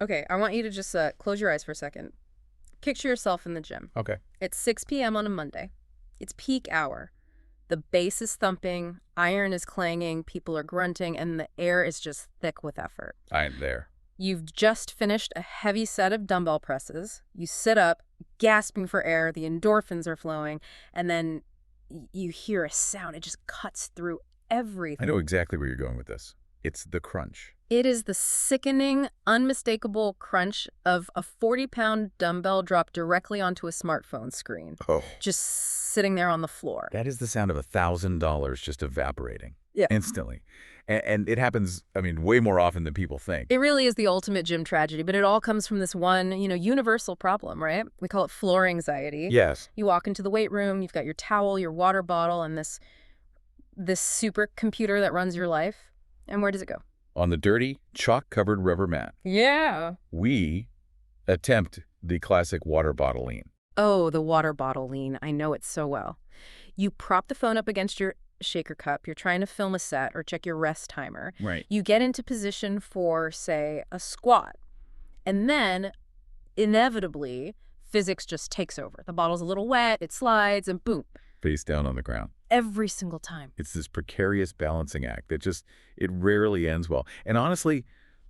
Okay, I want you to just close your eyes for a second. Picture yourself in the gym. Okay. It's 6 p.m. on a Monday. It's peak hour. The bass is thumping, iron is clanging, people are grunting, and the air is just thick with effort. I am there. You've just finished a heavy set of dumbbell presses. You sit up, gasping for air, the endorphins are flowing, and then you hear a sound. It just cuts through everything. I know exactly where you're going with this. It's the crunch. It is the sickening, unmistakable crunch of a 40-pound dumbbell dropped directly onto a smartphone screen, Oh. just sitting there on the floor. That is the sound of $1,000 just evaporating. Yeah. Instantly. And it happens, I mean, way more often than people think. It really is the ultimate gym tragedy, but it all comes from this one, universal problem, right? We call it floor anxiety. Yes. You walk into the weight room, you've got your towel, your water bottle, and this supercomputer that runs your life. And where does it go? On the dirty, chalk-covered rubber mat. Yeah. We attempt the classic water bottle lean. Oh, the water bottle lean. I know it so well. You prop the phone up against your shaker cup. You're trying to film a set or check your rest timer. Right. You get into position for, say, a squat. And then, inevitably, physics just takes over. The bottle's a little wet, it slides, and boom. Face down on the ground. Every single time. It's this precarious balancing act that it rarely ends well. And honestly,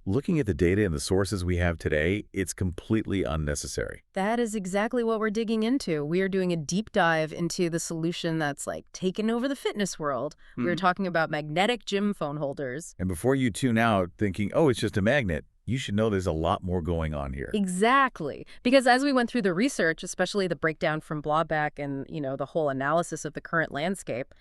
looking at the data and the sources we have today, it's completely unnecessary. That is exactly what we're digging into. We are doing a deep dive into the solution that's like taken over the fitness world. We're talking about magnetic gym phone holders. And before you tune out thinking, oh, it's just a magnet, you should know there's a lot more going on here. Exactly. Because as we went through the research, especially the breakdown from Blawback and, the whole analysis of the current landscape,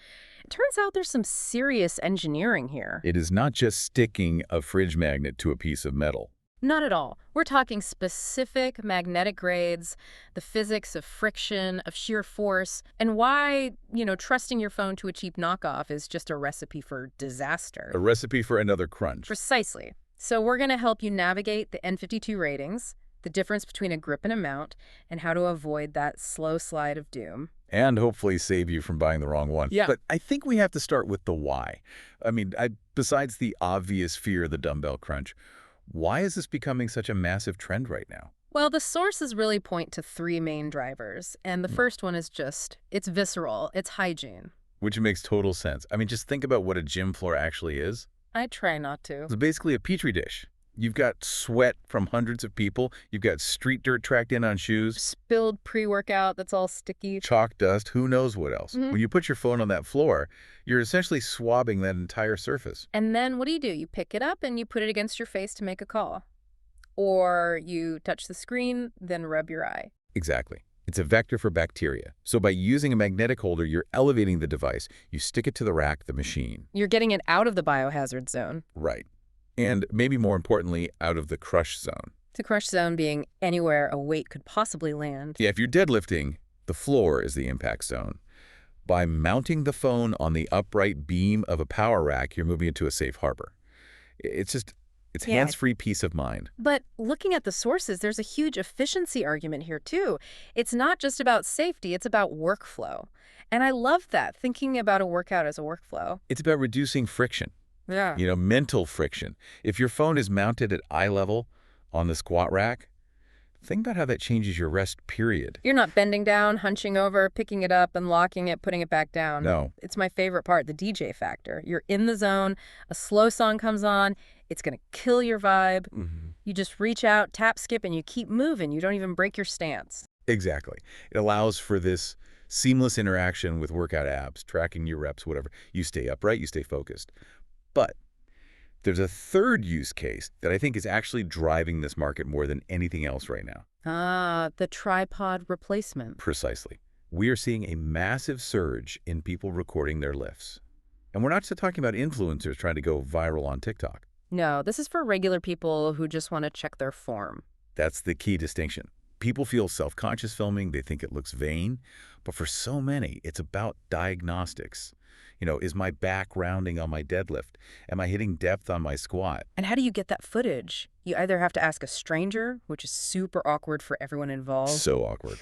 it turns out there's some serious engineering here. It is not just sticking a fridge magnet to a piece of metal. Not at all. We're talking specific magnetic grades, the physics of friction, of shear force, and why, trusting your phone to a cheap knockoff is just a recipe for disaster. A recipe for another crunch. Precisely. So we're going to help you navigate the N52 ratings, the difference between a grip and a mount, and how to avoid that slow slide of doom. And hopefully save you from buying the wrong one. Yeah. But I think we have to start with the why. I mean, besides the obvious fear of the dumbbell crunch, why is this becoming such a massive trend right now? Well, the sources really point to three main drivers. And the first one is it's visceral, it's hygiene. Which makes total sense. I mean, just think about what a gym floor actually is. I try not to. It's basically a petri dish. You've got sweat from hundreds of people. You've got street dirt tracked in on shoes. Spilled pre-workout that's all sticky. Chalk dust, who knows what else. When you put your phone on that floor, you're essentially swabbing that entire surface. And then what do? You pick it up and you put it against your face to make a call. Or you touch the screen, then rub your eye. Exactly. It's a vector for bacteria. So by using a magnetic holder, you're elevating the device. You stick it to the rack, the machine. You're getting it out of the biohazard zone. Right. And maybe more importantly, out of the crush zone. The crush zone being anywhere a weight could possibly land. Yeah, if you're deadlifting, the floor is the impact zone. By mounting the phone on the upright beam of a power rack, you're moving it to a safe harbor. It's hands-free peace of mind. But looking at the sources, there's a huge efficiency argument here, too. It's not just about safety, it's about workflow. And I love that, thinking about a workout as a workflow. It's about reducing friction. Yeah. Mental friction. If your phone is mounted at eye level on the squat rack, think about how that changes your rest period. You're not bending down, hunching over, picking it up, unlocking it, putting it back down. No. It's my favorite part, the DJ factor. You're in the zone, a slow song comes on, it's going to kill your vibe. You just reach out, tap, skip, and you keep moving. You don't even break your stance. Exactly. It allows for this seamless interaction with workout apps, tracking your reps, whatever. You stay upright, you stay focused. But there's a third use case that I think is actually driving this market more than anything else right now. Ah, the tripod replacement. Precisely. We are seeing a massive surge in people recording their lifts. And we're not just talking about influencers trying to go viral on TikTok. No, this is for regular people who just want to check their form. That's the key distinction. People feel self-conscious filming. They think it looks vain. But for so many, it's about diagnostics. Is my back rounding on my deadlift? Am I hitting depth on my squat? And how do you get that footage? You either have to ask a stranger, which is super awkward for everyone involved. So awkward.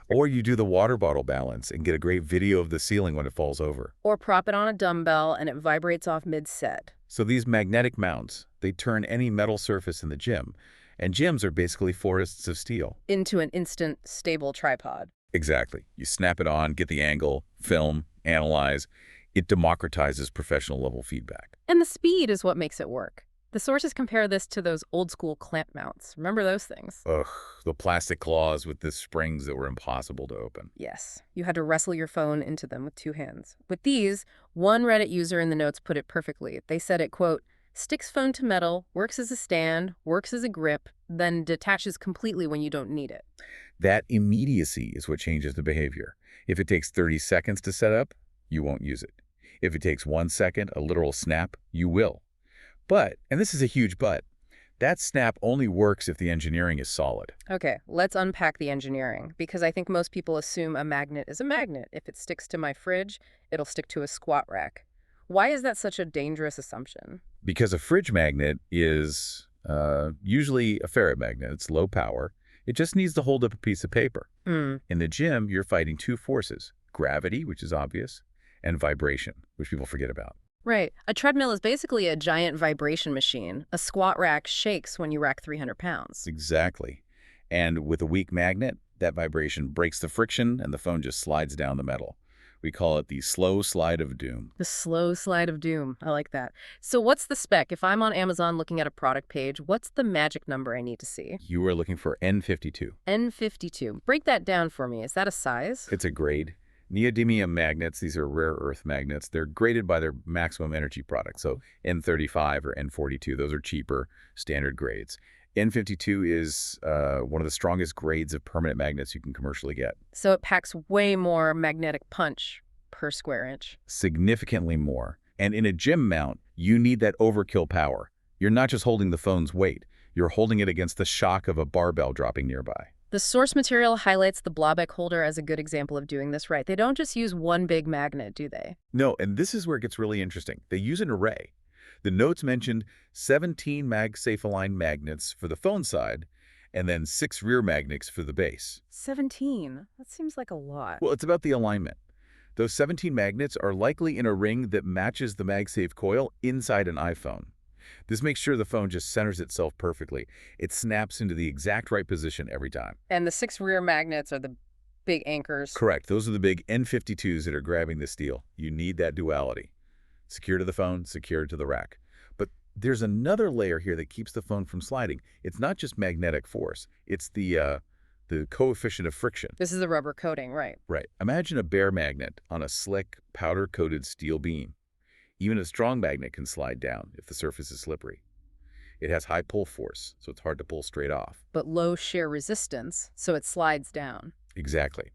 Or you do the water bottle balance and get a great video of the ceiling when it falls over. Or prop it on a dumbbell and it vibrates off mid-set. So these magnetic mounts, they turn any metal surface in the gym, And gyms are basically forests of steel. Into an instant, stable tripod. Exactly. You snap it on, get the angle, film, analyze. It democratizes professional-level feedback. And the speed is what makes it work. The sources compare this to those old-school clamp mounts. Remember those things? Ugh, the plastic claws with the springs that were impossible to open. Yes, you had to wrestle your phone into them with two hands. With these, one Reddit user in the notes put it perfectly. They said it, quote, sticks phone to metal, works as a stand, works as a grip, then detaches completely when you don't need it. That immediacy is what changes the behavior. If it takes 30 seconds to set up, you won't use it. If it takes 1 second, a literal snap, you will. But, and this is a huge but, that snap only works if the engineering is solid. Okay, let's unpack the engineering, because I think most people assume a magnet is a magnet. If it sticks to my fridge, it'll stick to a squat rack. Why is that such a dangerous assumption? Because a fridge magnet is usually a ferrite magnet. It's low power. It just needs to hold up a piece of paper. Hmm. In the gym, you're fighting two forces, gravity, which is obvious, and vibration, which people forget about. Right. A treadmill is basically a giant vibration machine. A squat rack shakes when you rack 300 pounds. Exactly. And with a weak magnet, that vibration breaks the friction and the phone just slides down the metal. We call it the slow slide of doom. The slow slide of doom. I like that. So what's the spec? If I'm on Amazon looking at a product page, what's the magic number I need to see? You are looking for N52. N52. Break that down for me. Is that a size? It's a grade. Neodymium magnets, these are rare earth magnets. They're graded by their maximum energy product. So N35 or N42, those are cheaper, standard grades. N52 is one of the strongest grades of permanent magnets you can commercially get. So it packs way more magnetic punch per square inch. Significantly more. And in a gym mount, you need that overkill power. You're not just holding the phone's weight. You're holding it against the shock of a barbell dropping nearby. The source material highlights the Blaubeck holder as a good example of doing this right. They don't just use one big magnet, do they? No, and this is where it gets really interesting. They use an array. The notes mentioned 17 MagSafe aligned magnets for the phone side, and then 6 rear magnets for the base. 17. That seems like a lot. Well, it's about the alignment. Those 17 magnets are likely in a ring that matches the MagSafe coil inside an iPhone. This makes sure the phone just centers itself perfectly. It snaps into the exact right position every time. And the 6 rear magnets are the big anchors. Correct. Those are the big N52s that are grabbing the steel. You need that duality. Secure to the phone, secure to the rack. But there's another layer here that keeps the phone from sliding. It's not just magnetic force. It's the coefficient of friction. This is the rubber coating, right? Right. Imagine a bare magnet on a slick, powder-coated steel beam. Even a strong magnet can slide down if the surface is slippery. It has high pull force, so it's hard to pull straight off. But low shear resistance, so it slides down. Exactly.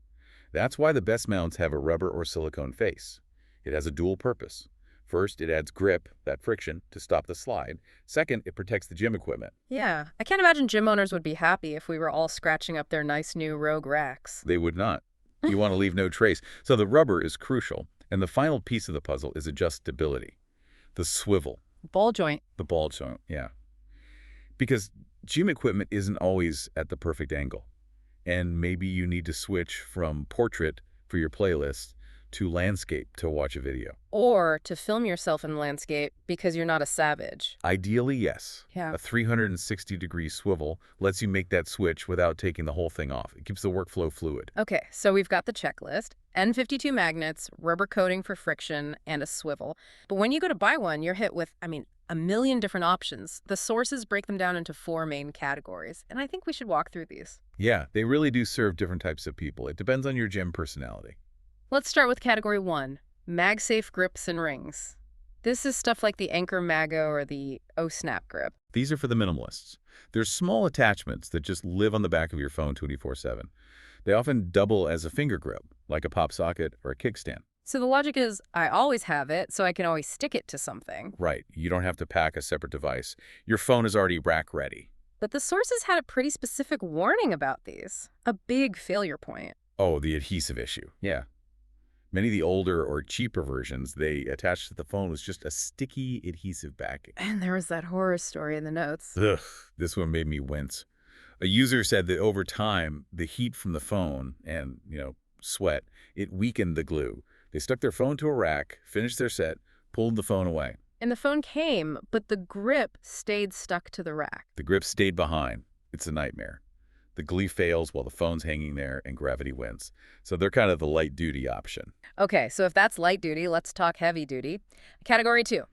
That's why the best mounts have a rubber or silicone face. It has a dual purpose. First, it adds grip, that friction, to stop the slide. Second, it protects the gym equipment. Yeah, I can't imagine gym owners would be happy if we were all scratching up their nice new Rogue racks. They would not. You want to leave no trace. So the rubber is crucial. And the final piece of the puzzle is adjustability. The swivel. Ball joint. The ball joint, yeah. Because gym equipment isn't always at the perfect angle. And maybe you need to switch from portrait for your playlist to landscape to watch a video. Or to film yourself in landscape because you're not a savage. Ideally, yes. Yeah. A 360-degree swivel lets you make that switch without taking the whole thing off. It keeps the workflow fluid. Okay, so we've got the checklist. N52 magnets, rubber coating for friction, and a swivel. But when you go to buy one, you're hit with, a million different options. The sources break them down into 4 main categories, and I think we should walk through these. Yeah, they really do serve different types of people. It depends on your gym personality. Let's start with category 1, MagSafe grips and rings. This is stuff like the Anchor Mago or the O-Snap grip. These are for the minimalists. They're small attachments that just live on the back of your phone 24/7. They often double as a finger grip, like a pop socket or a kickstand. So the logic is, I always have it, so I can always stick it to something. Right. You don't have to pack a separate device. Your phone is already rack ready. But the sources had a pretty specific warning about these. A big failure point. Oh, the adhesive issue. Yeah. Many of the older or cheaper versions, they attached to the phone was just a sticky adhesive backing. And there was that horror story in the notes. Ugh, this one made me wince. A user said that over time, the heat from the phone and, sweat, it weakened the glue. They stuck their phone to a rack, finished their set, pulled the phone away. And the phone came, but the grip stayed stuck to the rack. The grip stayed behind. It's a nightmare. The glee fails while the phone's hanging there and gravity wins. So they're kind of the light-duty option. Okay, so if that's light duty, let's talk heavy duty. Category 2.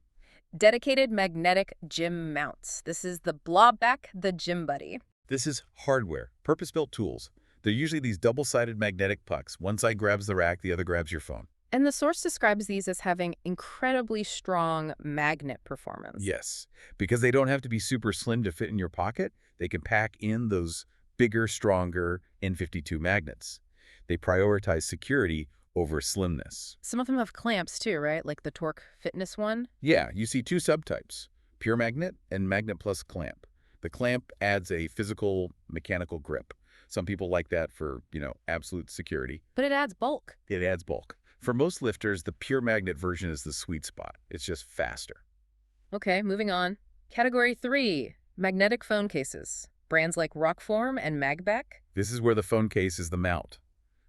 Dedicated magnetic gym mounts. This is the Blobback, the Gym Buddy. This is hardware, purpose-built tools. They're usually these double-sided magnetic pucks. One side grabs the rack, the other grabs your phone. And the source describes these as having incredibly strong magnet performance. Yes, because they don't have to be super slim to fit in your pocket. They can pack in those bigger, stronger N52 magnets. They prioritize security over slimness. Some of them have clamps too, right? Like the Torque Fitness one. Yeah, you see two subtypes, pure magnet and magnet plus clamp. The clamp adds a physical, mechanical grip. Some people like that for, absolute security. But it adds bulk. It adds bulk. For most lifters, the pure magnet version is the sweet spot. It's just faster. Okay, moving on. Category 3, magnetic phone cases. Brands like Rockform and Magback. This is where the phone case is the mount.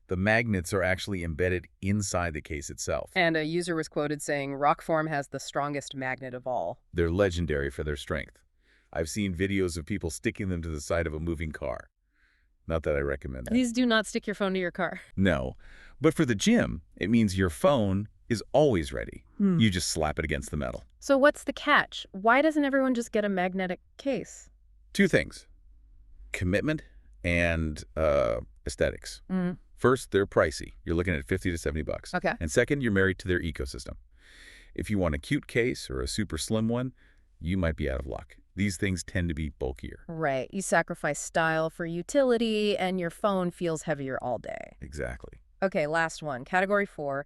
The magnets are actually embedded inside the case itself. And a user was quoted saying Rockform has the strongest magnet of all. They're legendary for their strength. I've seen videos of people sticking them to the side of a moving car. Not that I recommend that. Please do not stick your phone to your car. No. But for the gym, it means your phone is always ready. You just slap it against the metal. So what's the catch? Why doesn't everyone just get a magnetic case? Two things. Commitment and aesthetics. First, they're pricey. You're looking at $50 to $70. Okay. And second, you're married to their ecosystem. If you want a cute case or a super slim one, you might be out of luck. These things tend to be bulkier. Right. You sacrifice style for utility, and your phone feels heavier all day. Exactly. Okay, last one. Category 4,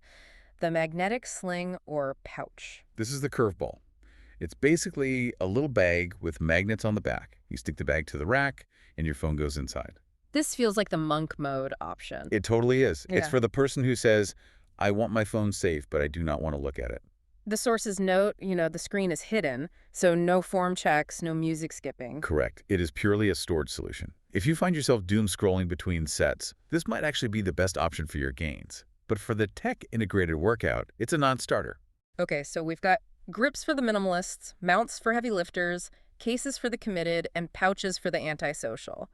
the magnetic sling or pouch. This is the curveball. It's basically a little bag with magnets on the back. You stick the bag to the rack, and your phone goes inside. This feels like the monk mode option. It totally is. It's Yeah. for the person who says, I want my phone safe, but I do not want to look at it. The sources note, the screen is hidden, so no form checks, no music skipping. Correct. It is purely a storage solution. If you find yourself doom scrolling between sets, this might actually be the best option for your gains. But for the tech-integrated workout, it's a non-starter. Okay, so we've got grips for the minimalists, mounts for heavy lifters, cases for the committed, and pouches for the antisocial.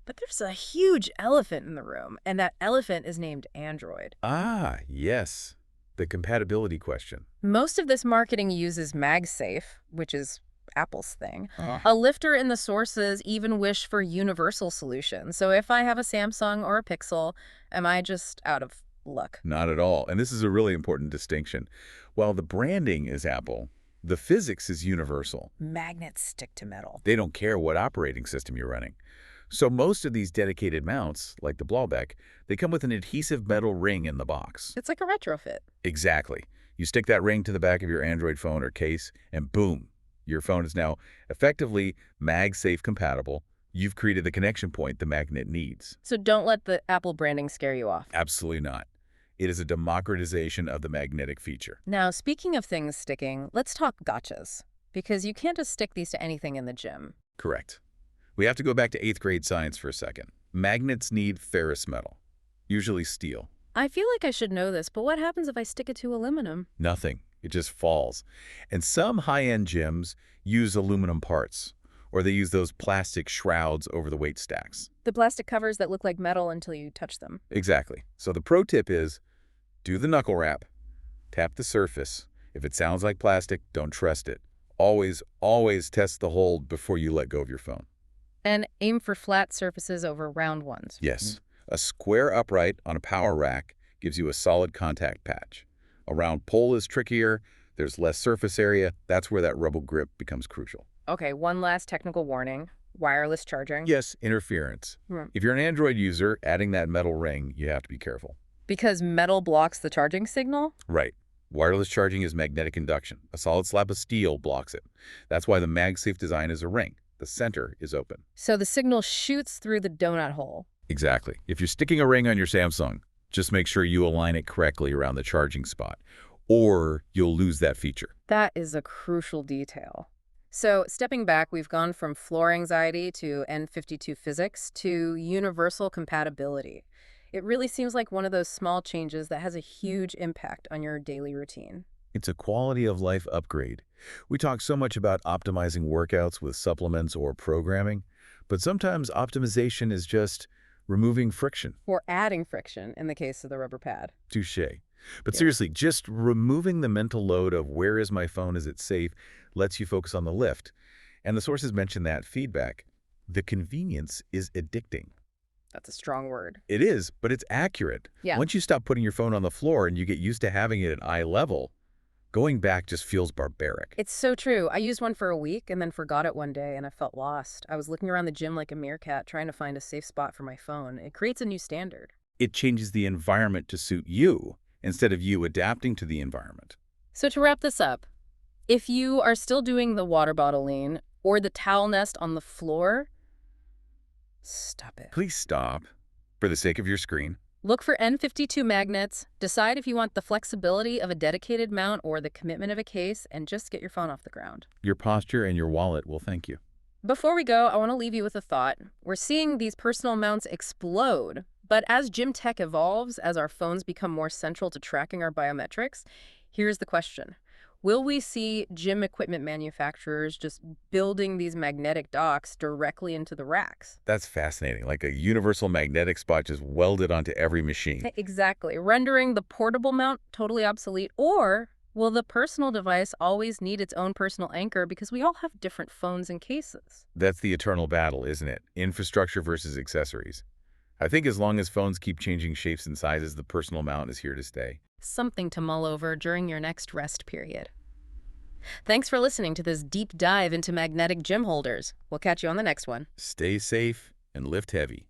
But there's a huge elephant in the room, and that elephant is named Android. Ah, yes. The compatibility question. Most of this marketing uses MagSafe, which is Apple's thing. Ah. A lifter in the sources even wish for universal solutions. So if I have a Samsung or a Pixel, am I just out of luck? Not at all. And this is a really important distinction. While the branding is Apple, the physics is universal. Magnets stick to metal. They don't care what operating system you're running. So most of these dedicated mounts, like the Blobback, they come with an adhesive metal ring in the box. It's like a retrofit. Exactly. You stick that ring to the back of your Android phone or case, and boom, your phone is now effectively MagSafe compatible. You've created the connection point the magnet needs. So don't let the Apple branding scare you off. Absolutely not. It is a democratization of the magnetic feature. Now, speaking of things sticking, let's talk gotchas. Because you can't just stick these to anything in the gym. Correct. We have to go back to 8th grade science for a second. Magnets need ferrous metal, usually steel. I feel like I should know this, but what happens if I stick it to aluminum? Nothing. It just falls. And some high-end gyms use aluminum parts, or they use those plastic shrouds over the weight stacks. The plastic covers that look like metal until you touch them. Exactly. So the pro tip is, do the knuckle wrap, tap the surface. If it sounds like plastic, don't trust it. Always, always test the hold before you let go of your phone. And aim for flat surfaces over round ones. Yes. A square upright on a power rack gives you a solid contact patch. A round pole is trickier. There's less surface area. That's where that rubber grip becomes crucial. Okay, one last technical warning. Wireless charging. Yes, interference. If you're an Android user, adding that metal ring, you have to be careful. Because metal blocks the charging signal? Right. Wireless charging is magnetic induction. A solid slab of steel blocks it. That's why the MagSafe design is a ring. The center is open. So the signal shoots through the donut hole. Exactly. If you're sticking a ring on your Samsung, just make sure you align it correctly around the charging spot, or you'll lose that feature. That is a crucial detail. So stepping back, we've gone from floor anxiety to N52 physics to universal compatibility. It really seems like one of those small changes that has a huge impact on your daily routine. It's a quality of life upgrade. We talk so much about optimizing workouts with supplements or programming, But sometimes optimization is just removing friction. Or adding friction in the case of the rubber pad. Touche. But Yeah. seriously, just removing the mental load of where is my phone, is it safe, lets you focus on the lift. And the sources mention that feedback. The convenience is addicting. That's a strong word. It is, but it's accurate. Yeah. Once you stop putting your phone on the floor and you get used to having it at eye level, going back just feels barbaric. It's so true. I used one for a week and then forgot it one day and I felt lost. I was looking around the gym like a meerkat trying to find a safe spot for my phone. It creates a new standard. It changes the environment to suit you instead of you adapting to the environment. So to wrap this up, if you are still doing the water bottle lean or the towel nest on the floor, stop it. Please stop, for the sake of your screen. Look for N52 magnets, decide if you want the flexibility of a dedicated mount or the commitment of a case, and just get your phone off the ground. Your posture and your wallet will thank you. Before we go, I want to leave you with a thought. We're seeing these personal mounts explode, but as gym tech evolves, as our phones become more central to tracking our biometrics, here's the question. Will we see gym equipment manufacturers just building these magnetic docks directly into the racks? That's fascinating, like a universal magnetic spot just welded onto every machine. Exactly, rendering the portable mount totally obsolete. Or will the personal device always need its own personal anchor because we all have different phones and cases? That's the eternal battle, isn't it? Infrastructure versus accessories. I think as long as phones keep changing shapes and sizes, the personal mount is here to stay. Something to mull over during your next rest period. Thanks for listening to this deep dive into magnetic gym holders. We'll catch you on the next one. Stay safe and lift heavy.